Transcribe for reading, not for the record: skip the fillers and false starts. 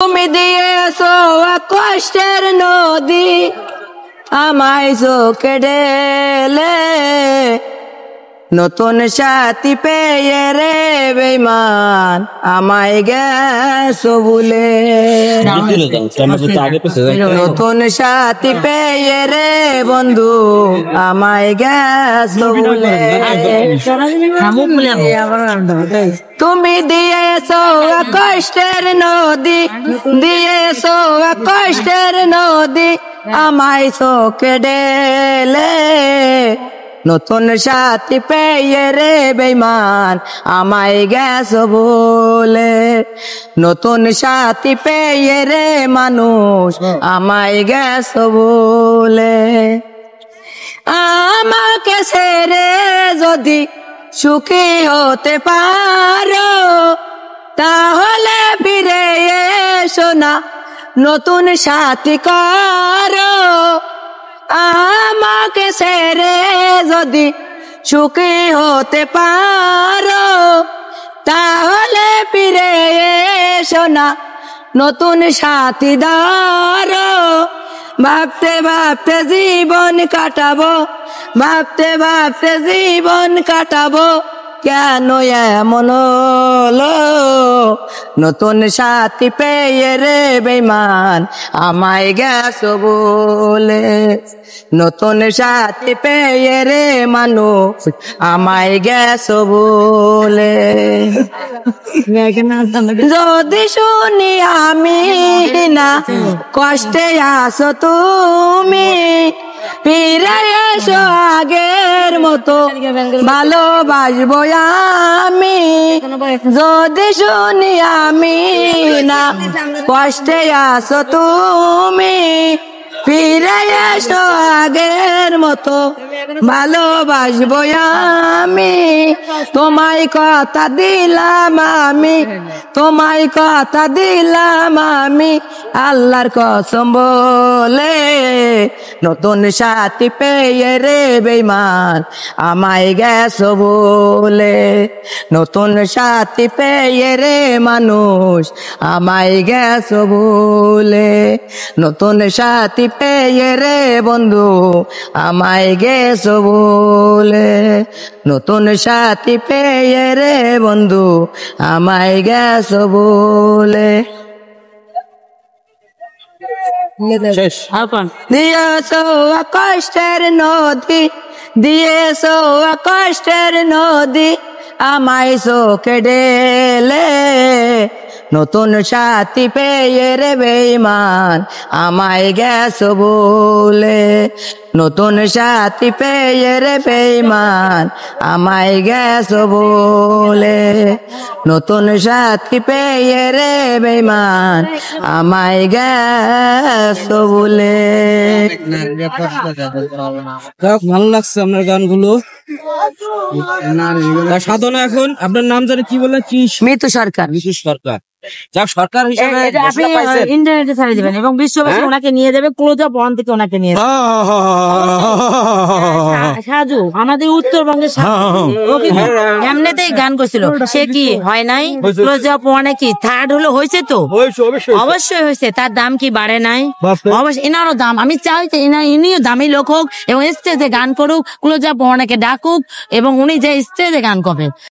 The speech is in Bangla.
তুমি দিয়েছো কষ্টের নদী আমায় চোখে ঢেলে, নতুন সাথী পেয়ে রে বেঈমান আমায় গেছো ভুলে। নতুন সাথী পেয়ে রে বন্ধু আমায় গেছো ভুলে। তুমি দিয়েছো কষ্টের নদী, দিয়েছো কষ্টের নদী আমায় চোখে ঢেলে, নতুন সাথী পেয়ে রে বেঈমান আমায় গেছো ভুলে। নতুন সাথী পেয়ে রে মানুষ আমায় গেছো ভুলে। আমাকে ছেড়ে যদি সুখী হতে পারো, তাহলে ফিরে এসো না নতুন সাথী করো। আমাকে ছেড়ে যদি সুখী হতে পারো, তাহলে ফিরে এসো না নতুন সাথী ধরো। ভাবতে ভাবতে জীবন কাটাবো, ভাবতে ভাবতে জীবন কাটাবো, কেন এমন হলো। নতুন সাথী পেয়ে রে বেঈমান আমায় গেছো ভুলে। নতুন সাথী পেয়ে রে মানুষ আমায় গেছো ভুলে। যদি শুনি আমি না কষ্টে আছো তুমি, ফিরে এসো আগের মতো ভালোবাসবো আমি। যদি শুনি আমি না কষ্টে আছো তুমি, ফিরে এসো আগের মতো ভালোবাসবো আমি। তোমায় কথা দিলাম আমি, তোমায় কথা দিলাম আমি আল্লাহর কসম বলে। নতুন সাথী পেয়ে রে বেঈমান আমায় গেছো ভুলে। নতুন সাথী পেয়ে রে মানুষ আমায় গেছো ভুলে। নতুন সাথী পেয়ে রে বন্ধু আমায় গেছো ভুলে। নতুন সাথী পেয়ে রে বন্ধু আমায় গেছো ভুলে। দিয়েছো কষ্টের নদী, দিয়েছো কষ্টের নদী আমায় চোখে ঢেলে, নতুন সাথী পেয়ে রে বেঈমান আমায় গেছো ভুলে। নতুন সাথী পেয়ে রে বেঈমান আমায় গেছো ভুলে। নতুন সাথী পেয়ে রে বেঈমান আমায় গেছো ভুলে। ভালো লাগছে আপনার গানগুলো। সাধনা এখন আপনার নাম জানি কি বললেন? মিতু সরকার। মিতু সরকার। যাক, সরকার হিসেবে আপনি ইন্টারনেটে ছাড়িয়ে দিবেন এবং বিশ্ববাসী ওনাকে নিয়ে যাবে ক্লোজ আপ ওয়ান থেকে ওনাকে নিয়ে যাবে। সাজু আমাদের উত্তরবঙ্গের এমনিতেই গান করছিল, সে কি হয় নাই ক্লোজ আপ ওয়ানে কি থার্ড হলো? হয়েছে তো, অবশ্যই হয়েছে। তার দাম কি বাড়ে নাই? অবশ্যই এনারও দাম। আমি চাই যে ইনিও দামি লোক হোক এবং স্টেজে গান করুক, ক্লোজ আপ ওয়ানকে ডাকুক এবং উনি যে স্টেজে গান করবে।